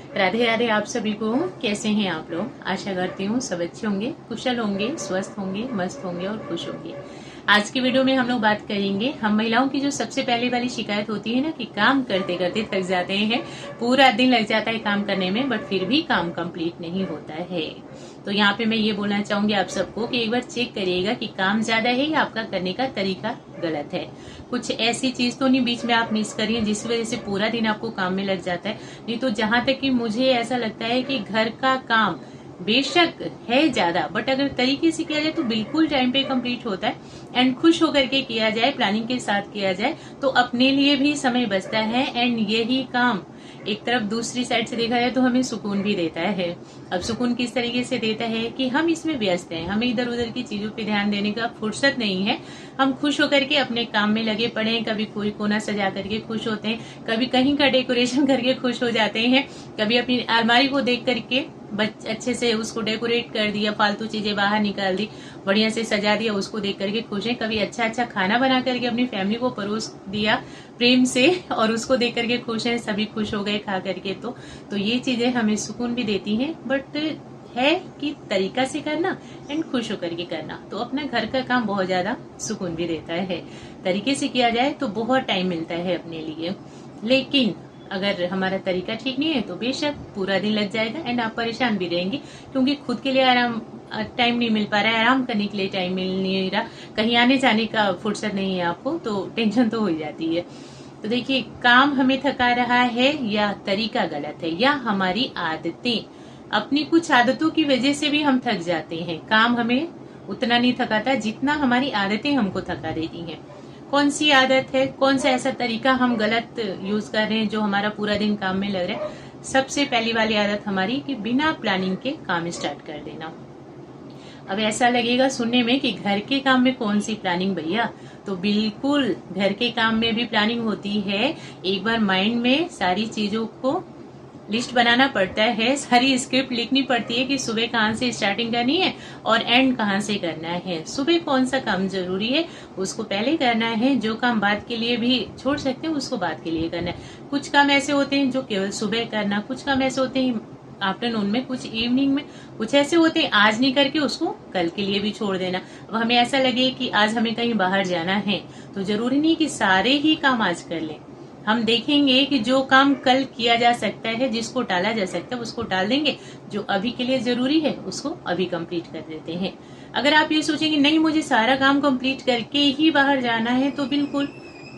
राधे राधे आप सभी को। कैसे हैं आप लोग? आशा करती हूँ सब अच्छे होंगे, कुशल होंगे, स्वस्थ होंगे, मस्त होंगे और खुश होंगे। आज की वीडियो में हम लोग बात करेंगे हम महिलाओं की जो सबसे पहले वाली शिकायत होती है ना कि काम करते करते थक जाते हैं, पूरा दिन लग जाता है काम करने में बट फिर भी काम कंप्लीट नहीं होता है। तो यहाँ पे मैं ये बोलना चाहूंगी आप सबको कि एक बार चेक करिएगा कि काम ज्यादा है या आपका करने का तरीका गलत है। कुछ ऐसी चीज तो नहीं बीच में आप मिस करिए जिस वजह से पूरा दिन आपको काम में लग जाता है। नहीं तो जहां तक कि मुझे ऐसा लगता है कि घर का काम बेशक है ज्यादा बट अगर तरीके से किया जाए तो बिल्कुल टाइम पे कंप्लीट होता है। एंड खुश होकर के किया जाए, प्लानिंग के साथ किया जाए तो अपने लिए भी समय बचता है। एंड यही काम एक तरफ दूसरी साइड से देखा जाए तो हमें सुकून भी देता है। अब सुकून किस तरीके से देता है कि हम इसमें व्यस्त हैं, हमें इधर उधर की चीजों पे ध्यान देने का फुर्सत नहीं है। हम खुश होकर के अपने काम में लगे पड़े हैं। कभी कोई कोना सजा करके खुश होते हैं, कभी कहीं का डेकोरेशन करके खुश हो जाते हैं, कभी अपनी अलमारी को देख करके अच्छे से उसको डेकोरेट कर दिया, फालतू चीजें बाहर निकाल दी, बढ़िया से सजा दिया, उसको देख करके खुश है। कभी अच्छा अच्छा खाना बना करके अपनी फैमिली को परोस दिया प्रेम से और उसको देख करके खुश है, सभी खुश हो गए खा करके। तो ये चीजें हमें सुकून भी देती हैं बट है कि तरीका से करना एंड खुश होकर के करना। तो अपना घर का काम बहुत ज्यादा सुकून भी देता है। तरीके से किया जाए तो बहुत टाइम मिलता है अपने लिए, लेकिन अगर हमारा तरीका ठीक नहीं है तो बेशक पूरा दिन लग जाएगा एंड आप परेशान भी रहेंगे क्योंकि खुद के लिए आराम टाइम नहीं मिल पा रहा है, आराम करने के लिए टाइम मिल नहीं रहा, कहीं आने जाने का फुर्सत नहीं है आपको, तो टेंशन तो हो ही जाती है। तो देखिए, काम हमें थका रहा है या तरीका गलत है या हमारी आदतें, अपनी कुछ आदतों की वजह से भी हम थक जाते हैं। काम हमें उतना नहीं थकाता जितना हमारी आदतें हमको थका देती हैं। कौन सी आदत है, कौन सा ऐसा तरीका हम गलत यूज कर रहे हैं जो हमारा पूरा दिन काम में लग रहा है? सबसे पहली वाली आदत हमारी कि बिना प्लानिंग के काम स्टार्ट कर देना। अब ऐसा लगेगा सुनने में कि घर के काम में कौन सी प्लानिंग भैया, तो बिल्कुल घर के काम में भी प्लानिंग होती है। एक बार माइंड में सारी चीजों को लिस्ट बनाना पड़ता है, सारी स्क्रिप्ट लिखनी पड़ती है कि सुबह कहाँ से स्टार्टिंग करनी है और एंड कहाँ से करना है। सुबह कौन सा काम जरूरी है उसको पहले करना है, जो काम बाद के लिए भी छोड़ सकते हैं उसको बाद के लिए करना है। कुछ काम ऐसे होते हैं जो केवल सुबह करना, कुछ काम ऐसे होते हैं आफ्टरनून में, कुछ इवनिंग में, कुछ ऐसे होते हैं आज नहीं करके उसको कल के लिए भी छोड़ देना। अब हमें ऐसा लगे कि आज हमें कहीं बाहर जाना है तो जरूरी नहीं कि सारे ही काम आज कर लें। हम देखेंगे कि जो काम कल किया जा सकता है, जिसको टाला जा सकता है उसको टाल देंगे, जो अभी के लिए जरूरी है उसको अभी कंप्लीट कर देते हैं। अगर आप ये सोचेंगे नहीं मुझे सारा काम कंप्लीट करके ही बाहर जाना है तो बिल्कुल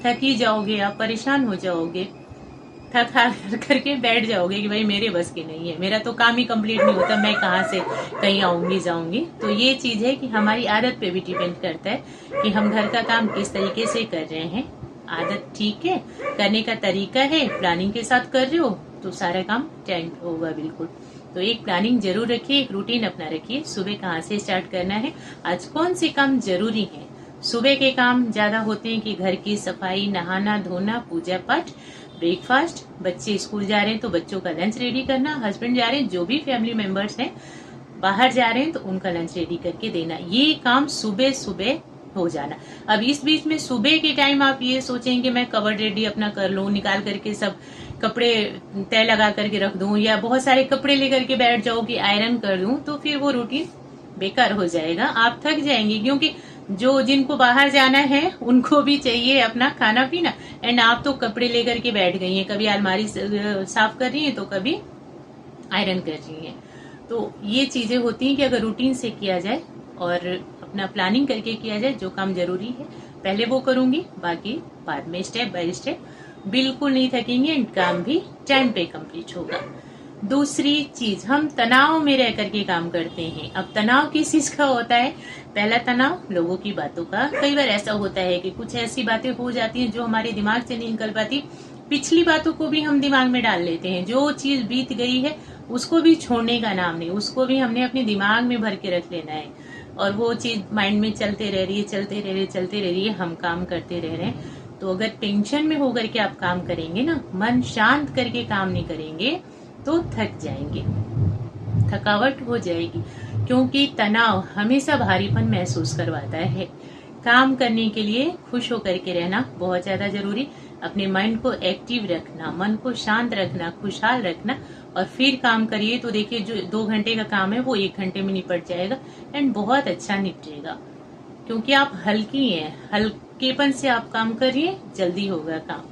थक ही जाओगे, आप परेशान हो जाओगे, थक हार करके बैठ जाओगे कि भाई मेरे बस की नहीं है, मेरा तो काम ही कंप्लीट नहीं होता, मैं कहाँ से कहीं आऊंगी जाऊंगी। तो ये चीज है कि हमारी आदत पे भी डिपेंड करता है कि हम घर का काम किस तरीके से कर रहे हैं। आदत ठीक है, करने का तरीका है, प्लानिंग के साथ कर रहे हो तो सारा काम टाइम होगा बिल्कुल। तो एक प्लानिंग जरूर रखिए, एक रूटीन अपना रखिए, सुबह कहाँ से स्टार्ट करना है, आज कौन से काम जरूरी है। सुबह के काम ज्यादा होते हैं कि घर की सफाई, नहाना धोना, पूजा पाठ, ब्रेकफास्ट, बच्चे स्कूल जा रहे हैं तो बच्चों का लंच रेडी करना, हस्बैंड जा रहे हैं, जो भी फैमिली मेंबर्स हैं बाहर जा रहे हैं तो उनका लंच रेडी करके देना, ये काम सुबह सुबह हो जाना। अब इस बीच में सुबह के टाइम आप ये सोचेंगे मैं कवर्ड रेडी अपना कर लूं, निकाल करके सब कपड़े तय लगा करके रख दूं या बहुत सारे कपड़े लेकर के बैठ जाओ कि आयरन कर दूं, तो फिर वो रूटीन बेकार हो जाएगा, आप थक जाएंगे। क्योंकि जो जिनको बाहर जाना है उनको भी चाहिए अपना खाना पीना एंड आप तो कपड़े लेकर के बैठ गई हैं, कभी अलमारी साफ कर रही हैं तो कभी आयरन कर रही हैं। तो ये चीजें होती हैं कि अगर रूटीन से किया जाए और अपना प्लानिंग करके किया जाए, जो काम जरूरी है पहले वो करूंगी, बाकी बाद में स्टेप बाय स्टेप, बिल्कुल नहीं थकेंगे एंड काम भी टाइम पे कंप्लीट होगा। दूसरी चीज, हम तनाव में रह करके काम करते हैं। अब तनाव किस चीज का होता है? पहला तनाव लोगों की बातों का। कई बार ऐसा होता है कि कुछ ऐसी बातें हो जाती हैं जो हमारे दिमाग से नहीं निकल पाती, पिछली बातों को भी हम दिमाग में डाल लेते हैं, जो चीज बीत गई है उसको भी छोड़ने का नाम नहीं, उसको भी हमने अपने दिमाग में भर के रख लेना है और वो चीज माइंड में चलते रह रही है, चलते रह रही है, चलते रह रही है, हम काम करते रह रहे हैं। तो अगर टेंशन में होकर के आप काम करेंगे ना, मन शांत करके काम नहीं करेंगे तो थक जाएंगे, थकावट हो जाएगी, क्योंकि तनाव हमेशा भारीपन महसूस करवाता है। काम करने के लिए खुश होकर के रहना बहुत ज्यादा जरूरी, अपने माइंड को एक्टिव रखना, मन को शांत रखना, खुशहाल रखना और फिर काम करिए तो देखिए जो 2 घंटे का काम है वो 1 घंटे में निपट जाएगा एंड बहुत अच्छा निपटेगा। क्योंकि आप हल्की हैं, हल्केपन से आप काम करिए, जल्दी होगा काम।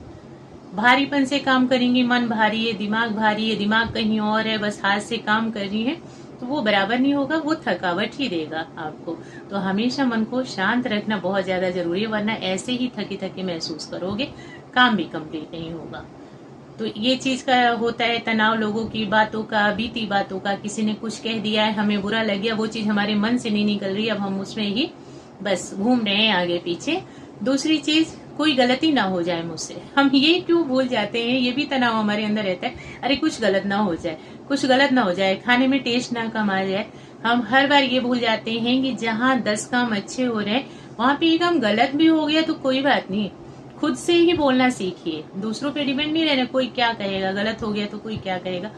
भारीपन से काम करेंगे, मन भारी है, दिमाग कहीं और है, बस हाथ से काम कर रही है, तो वो बराबर नहीं होगा, वो थकावट ही देगा आपको। तो हमेशा मन को शांत रखना बहुत ज्यादा जरूरी है, वरना ऐसे ही थके थके महसूस करोगे, काम भी कंप्लीट नहीं होगा। तो ये चीज का होता है तनाव, लोगों की बातों का, बीती बातों का, किसी ने कुछ कह दिया है, हमें बुरा लग गया, वो चीज हमारे मन से नहीं निकल रही, अब हम उसमें ही बस घूम रहे हैं आगे पीछे। दूसरी चीज, कोई गलती ना हो जाए मुझसे, हम ये क्यों भूल जाते हैं, ये भी तनाव हमारे अंदर रहता है, अरे कुछ गलत ना हो जाए, कुछ गलत ना हो जाए, खाने में टेस्ट ना कम आ जाए। हम हर बार ये भूल जाते हैं कि जहाँ 10 काम अच्छे हो रहे हैं वहाँ पे एक काम गलत भी हो गया तो कोई बात नहीं, खुद से ही बोलना सीखिए, दूसरों पे डिपेंड नहीं रहना, कोई क्या कहेगा, गलत हो गया तो कोई क्या कहेगा।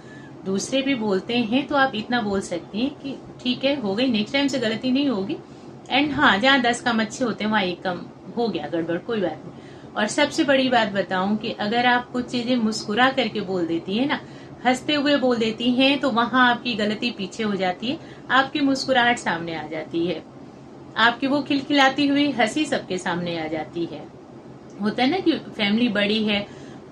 दूसरे भी बोलते हैं तो आप इतना बोल सकते हैं कि ठीक है, हो गई, नेक्स्ट टाइम से गलती नहीं होगी। एंड हाँ, जहाँ 10 काम अच्छे होते हैं वहाँ एक काम हो गया गड़बड़, कोई बात नहीं। और सबसे बड़ी बात बताऊं कि अगर आप कुछ चीजें मुस्कुरा करके बोल देती है ना, हंसते हुए बोल देती हैं, तो वहां आपकी गलती पीछे हो जाती है, आपकी मुस्कुराहट सामने आ जाती है, आपकी वो खिलखिलाती हुई हंसी सबके सामने आ जाती है। होता है ना कि फैमिली बड़ी है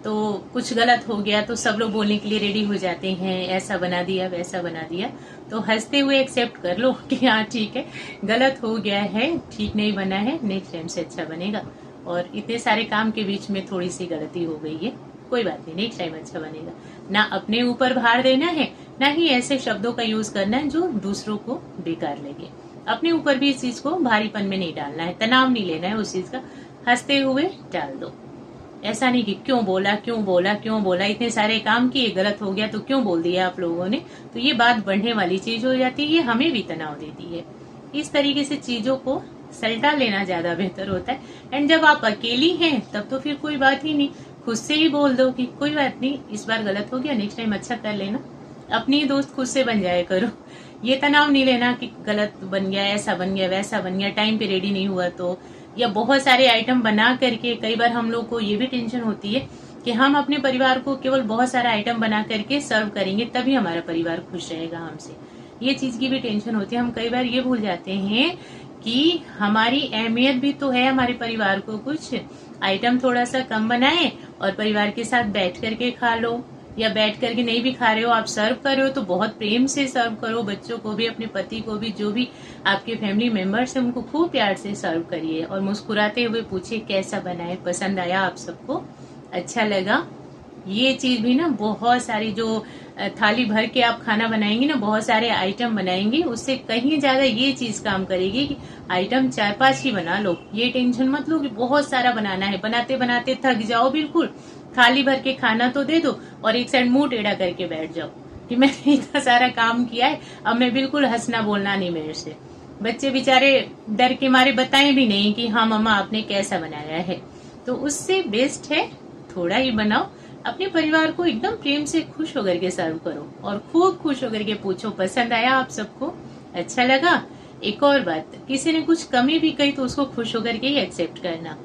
तो कुछ गलत हो गया तो सब लोग बोलने के लिए रेडी हो जाते हैं, ऐसा बना दिया वैसा बना दिया, तो हंसते हुए एक्सेप्ट कर लो कि हाँ ठीक है, गलत हो गया है, ठीक नहीं बना है, नेक्स्ट टाइम से अच्छा बनेगा। और इतने सारे काम के बीच में थोड़ी सी गलती हो गई है, कोई बात नहीं, नेक्स्ट टाइम अच्छा बनेगा। ना अपने ऊपर भार देना है, ना ही ऐसे शब्दों का यूज करना है जो दूसरों को बेकार लगे। अपने ऊपर भी इस चीज को भारीपन में नहीं डालना है, तनाव नहीं लेना है उस चीज का, हंसते हुए डाल दो। ऐसा नहीं कि क्यों बोला क्यों बोला क्यों बोला, इतने सारे काम किए, गलत हो गया तो क्यों बोल दिया आप लोगों ने, तो ये बात बढ़ने वाली चीज हो जाती है, ये हमें भी तनाव देती है। इस तरीके से चीजों को सल्टा लेना ज्यादा बेहतर होता है। एंड जब आप अकेली हैं तब तो फिर कोई बात ही नहीं, खुद से ही बोल दो कि कोई बात नहीं, इस बार गलत हो गया, नेक्स्ट टाइम अच्छा कर लेना। अपनी दोस्त खुद से बन जाया करो, ये तनाव नहीं लेना कि गलत बन गया, ऐसा बन गया वैसा बन गया, टाइम पे रेडी नहीं हुआ तो, या बहुत सारे आइटम बना करके। कई बार हम लोग को ये भी टेंशन होती है कि हम अपने परिवार को केवल बहुत सारा आइटम बना करके सर्व करेंगे तभी हमारा परिवार खुश रहेगा हमसे, ये चीज की भी टेंशन होती है। हम कई बार ये भूल जाते हैं कि हमारी अहमियत भी तो है हमारे परिवार को, कुछ आइटम थोड़ा सा कम बनाए और परिवार के साथ बैठ करके खा लो, या बैठ करके नहीं भी खा रहे हो, आप सर्व कर रहे हो तो बहुत प्रेम से सर्व करो, बच्चों को भी, अपने पति को भी, जो भी आपके फैमिली मेंबर्स हैं उनको खूब प्यार से सर्व करिए और मुस्कुराते हुए पूछिए कैसा बना है, पसंद आया आप सबको, अच्छा लगा। ये चीज भी ना, बहुत सारी जो थाली भर के आप खाना बनाएंगे ना, बहुत सारे आइटम बनाएंगे, उससे कहीं ज्यादा ये चीज काम करेगी कि आइटम 4-5 ही बना लो, ये टेंशन मत लो कि बहुत सारा बनाना है, बनाते बनाते थक जाओ, बिल्कुल थाली भर के खाना तो दे दो और एक साइड मुंह टेढ़ा करके बैठ जाओ कि मैंने इतना सारा काम किया है, अब मैं बिल्कुल हंसना बोलना नहीं मेरे से। बच्चे बेचारे डर के मारे बताएं भी नहीं कि हाँ मम्मा आपने कैसा बनाया है, तो उससे बेस्ट है थोड़ा ही बनाओ, अपने परिवार को एकदम प्रेम से खुश होकर के सर्व करो और खूब खुश होकर के पूछो पसंद आया आप सबको, अच्छा लगा। एक और बात, किसी ने कुछ कमी भी कही तो उसको खुश होकर के ही एक्सेप्ट करना,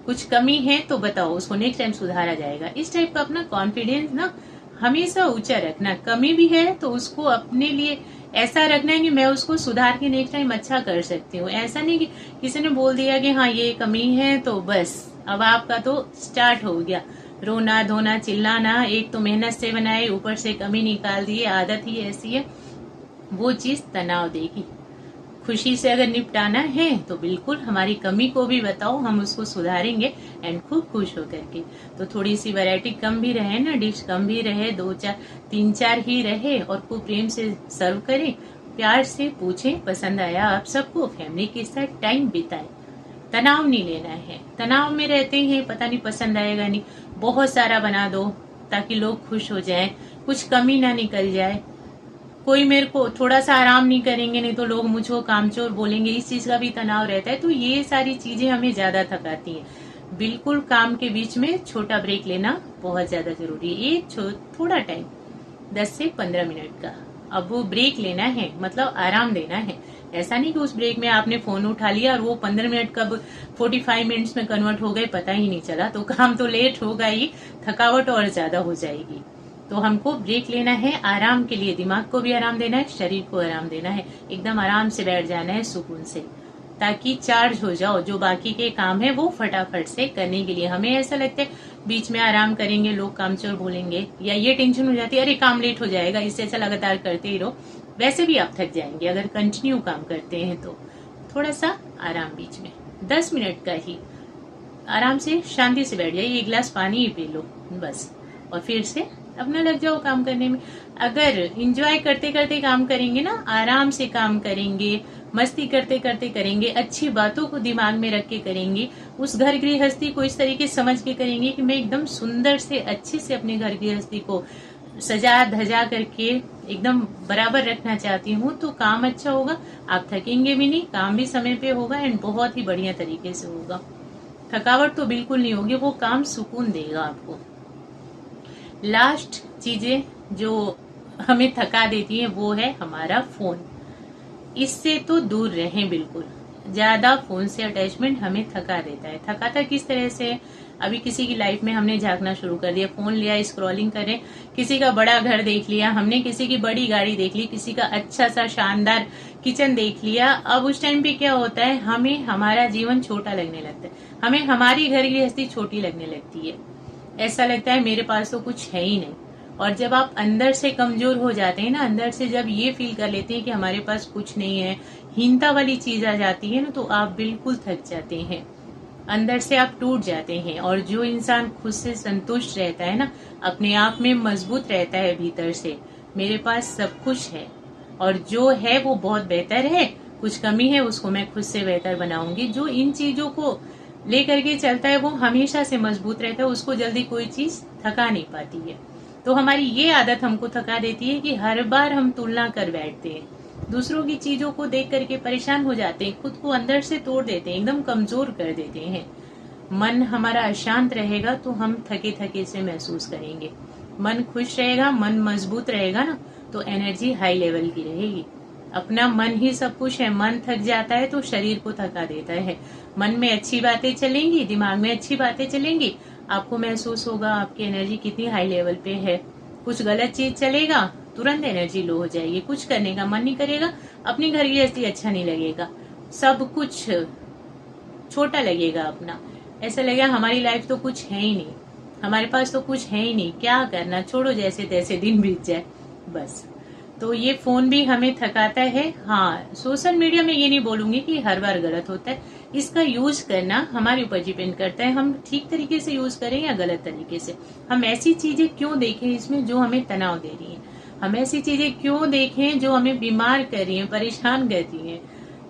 कुछ कमी है तो बताओ, उसको नेक्स्ट टाइम सुधारा जाएगा। इस टाइप का अपना कॉन्फिडेंस ना हमेशा ऊंचा रखना, कमी भी है तो उसको अपने लिए ऐसा रखना है कि मैं उसको सुधार के नेक्स्ट टाइम अच्छा कर सकती हूँ। ऐसा नहीं कि किसी ने बोल दिया कि हाँ ये कमी है तो बस अब आपका तो स्टार्ट हो गया रोना धोना चिल्लाना, एक तो मेहनत से बनाए ऊपर से कमी निकाल दी, आदत ही ऐसी है, वो चीज तनाव देगी। खुशी से अगर निपटाना है तो बिल्कुल हमारी कमी को भी बताओ, हम उसको सुधारेंगे एंड खूब खुश होकर के। तो थोड़ी सी वैरायटी कम भी रहे ना, डिश कम भी रहे, 2-4-3-4 ही रहे और खूब प्रेम से सर्व करें, प्यार से पूछें पसंद आया आप सबको, फैमिली के साथ टाइम बिताए, तनाव नहीं लेना है। तनाव में रहते हैं पता नहीं पसंद आएगा नहीं, बहुत सारा बना दो ताकि लोग खुश हो जाएं, कुछ कमी ना निकल जाए, कोई मेरे को थोड़ा सा आराम नहीं करेंगे नहीं तो लोग मुझको कामचोर बोलेंगे, इस चीज का भी तनाव रहता है। तो ये सारी चीजें हमें ज्यादा थकाती हैं। बिल्कुल काम के बीच में छोटा ब्रेक लेना बहुत ज्यादा जरूरी है, एक थोड़ा टाइम 10 से 15 मिनट का, अब वो ब्रेक लेना है, मतलब आराम देना है। ऐसा नहीं कि उस ब्रेक में आपने फोन उठा लिया और वो 15 मिनट कब 45 मिनट्स में कन्वर्ट हो गए पता ही नहीं चला, तो काम तो लेट होगा ही, थकावट और ज्यादा हो जाएगी। तो हमको ब्रेक लेना है आराम के लिए, दिमाग को भी आराम देना है, शरीर को आराम देना है, एकदम आराम से बैठ जाना है सुकून से, ताकि चार्ज हो जाओ। जो बाकी के काम है वो फटाफट से करने के लिए। हमें ऐसा लगता है बीच में आराम करेंगे लोग कामचोर बोलेंगे, या ये टेंशन हो जाती है अरे काम लेट हो जाएगा, इससे अच्छा लगातार करते ही रहो। वैसे भी आप थक जाएंगे अगर कंटिन्यू काम करते हैं। तो थोड़ा सा आराम बीच में 10 मिनट का ही आराम से शांति से बैठ जाइए, एक गिलास पानी ही पी लो बस, और फिर से अपना लग जाओ काम करने में। अगर इंजॉय करते करते काम करेंगे ना, आराम से काम करेंगे, मस्ती करते करते करेंगे, अच्छी बातों को दिमाग में रख के करेंगे, उस घर गृहस्थी को इस तरीके समझ के करेंगे कि मैं एकदम सुंदर से अच्छे से अपने घर गृहस्थी को सजा धजा करके एकदम बराबर रखना चाहती हूँ, तो काम अच्छा होगा, आप थकेंगे भी नहीं, काम भी समय पे होगा एंड बहुत ही बढ़िया तरीके से होगा। थकावट तो बिल्कुल नहीं होगी, वो काम सुकून देगा आपको। लास्ट चीजें जो हमें थका देती है वो है हमारा फोन। इससे तो दूर रहें बिल्कुल। ज्यादा फोन से अटैचमेंट हमें थका देता है। थकाता किस तरह से? अभी किसी की लाइफ में हमने झांकना शुरू कर दिया, फोन लिया, स्क्रॉलिंग करें, किसी का बड़ा घर देख लिया हमने, किसी की बड़ी गाड़ी देख ली, किसी का अच्छा सा शानदार किचन देख लिया। अब उस टाइम पे क्या होता है, हमें हमारा जीवन छोटा लगने लगता है, हमें हमारी घर गृहस्थी छोटी लगने लगती है। ऐसा लगता है मेरे पास तो कुछ है ही नहीं। और जब आप अंदर से कमजोर हो जाते हैं ना, अंदर से जब ये फील कर लेते हैं कि हमारे पास कुछ नहीं है, हीनता वाली चीज आ जाती है ना, तो आप बिल्कुल थक जाते हैं, अंदर से आप टूट जाते हैं। और जो इंसान खुद से संतुष्ट रहता है ना, अपने आप में मजबूत रहता है भीतर से, मेरे पास सब कुछ है और जो है वो बहुत बेहतर है, कुछ कमी है उसको मैं खुद से बेहतर बनाऊंगी, जो इन चीजों को लेकर के चलता है वो हमेशा से मजबूत रहता है, उसको जल्दी कोई चीज थका नहीं पाती है। तो हमारी ये आदत हमको थका देती है कि हर बार हम तुलना कर बैठते हैं, दूसरों की चीजों को देख करके परेशान हो जाते हैं, खुद को अंदर से तोड़ देते हैं, एकदम कमजोर कर देते हैं। मन हमारा अशांत रहेगा तो हम थके थके से महसूस करेंगे। मन खुश रहेगा, मन मजबूत रहेगा ना, तो एनर्जी हाई लेवल की रहेगी। अपना मन ही सब कुछ है। मन थक जाता है तो शरीर को थका देता है। मन में अच्छी बातें चलेंगी, दिमाग में अच्छी बातें चलेंगी, आपको महसूस होगा आपकी एनर्जी कितनी हाई लेवल पे है। कुछ गलत चीज चलेगा, तुरंत एनर्जी लो हो जाएगी, कुछ करने का मन नहीं करेगा, अपनी घर गृहस्थी अच्छा नहीं लगेगा, सब कुछ छोटा लगेगा अपना, ऐसा लगेगा हमारी लाइफ तो कुछ है ही नहीं, हमारे पास तो कुछ है ही नहीं, क्या करना, छोड़ो जैसे तैसे दिन बीत जाए बस। तो ये फोन भी हमें थकाता है। हाँ, सोशल मीडिया में ये नहीं बोलूंगी कि हर बार गलत होता है, इसका यूज करना हमारे ऊपर डिपेंड करता है, हम ठीक तरीके से यूज करें या गलत तरीके से। हम ऐसी चीजें क्यों देखें इसमें जो हमें तनाव दे रही हैं, हम ऐसी चीजें क्यों देखें जो हमें बीमार कर रही हैं, परेशान करती हैं।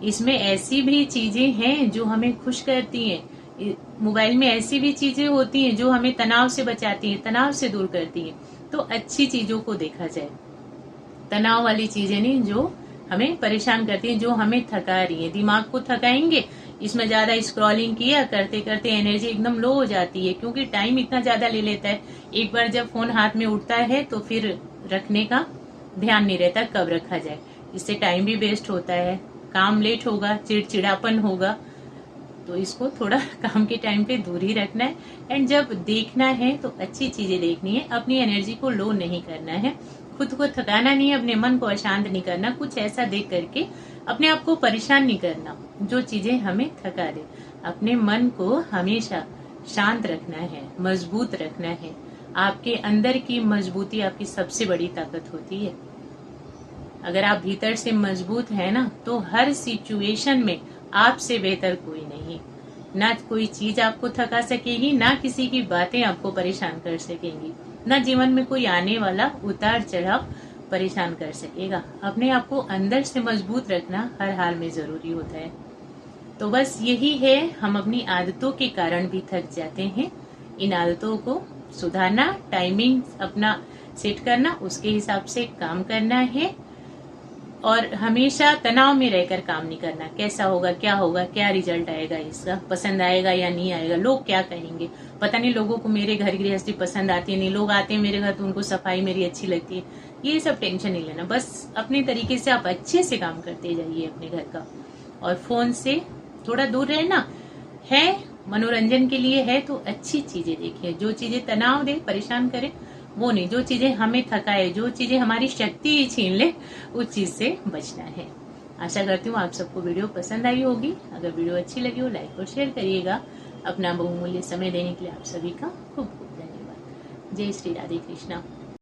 इसमें ऐसी भी चीजें हैं जो हमें खुश करती हैं, मोबाइल में ऐसी भी चीजें होती हैं जो हमें तनाव से बचाती हैं, तनाव से दूर करती हैं। तो अच्छी चीजों को देखा जाए, तनाव वाली चीजें नहीं जो हमें परेशान करती हैं, जो हमें थका रही है। दिमाग को थकाएंगे, इसमें ज्यादा स्क्रॉलिंग किया, करते करते एनर्जी एकदम लो हो जाती है, क्योंकि टाइम इतना ज्यादा ले लेता है। एक बार जब फोन हाथ में उठता है तो फिर रखने का ध्यान नहीं रहता कब रखा जाए, इससे टाइम भी वेस्ट होता है, काम लेट होगा, चिड़चिड़ापन होगा। तो इसको थोड़ा काम के टाइम पे दूर ही रखना है। एंड जब देखना है तो अच्छी चीजें देखनी है, अपनी एनर्जी को लो नहीं करना है, खुद को थकाना नहीं है, अपने मन को अशांत नहीं करना, कुछ ऐसा देख करके अपने आप को परेशान नहीं करना जो चीजें हमें थका दे। अपने मन को हमेशा शांत रखना है, मजबूत रखना है। आपके अंदर की मजबूती आपकी सबसे बड़ी ताकत होती है। अगर आप भीतर से मजबूत है ना, तो हर सिचुएशन में आपसे बेहतर कोई नहीं, ना कोई चीज आपको थका सकेगी, ना किसी की बातें आपको परेशान कर सकेंगी, ना जीवन में कोई आने वाला उतार चढ़ाव परेशान कर सकेगा। अपने आप को अंदर से मजबूत रखना हर हाल में जरूरी होता है। तो बस यही है, हम अपनी आदतों के कारण भी थक जाते हैं। इन आदतों को सुधारना, टाइमिंग अपना सेट करना, उसके हिसाब से काम करना है और हमेशा तनाव में रहकर काम नहीं करना। कैसा होगा, क्या होगा, क्या रिजल्ट आएगा, इसका पसंद आएगा या नहीं आएगा, लोग क्या कहेंगे, पता नहीं लोगों को मेरे घर गृहस्थी पसंद आती है नहीं, लोग आते हैं मेरे घर तो उनको सफाई मेरी अच्छी लगती है, ये सब टेंशन नहीं लेना। बस अपने तरीके से आप अच्छे से काम करते जाइए अपने घर का, और फोन से थोड़ा दूर रहना है, मनोरंजन के लिए है तो अच्छी चीजें देखिए, जो चीजें तनाव दे, परेशान करे, वो नहीं, जो चीजें हमें थकाए, जो चीजें हमारी शक्ति ही छीन ले, उस चीज से बचना है। आशा करती हूँ आप सबको वीडियो पसंद आई होगी। अगर वीडियो अच्छी लगी हो लाइक और शेयर करिएगा। अपना बहुमूल्य समय देने के लिए आप सभी का खूब खूब धन्यवाद। जय श्री राधे कृष्णा।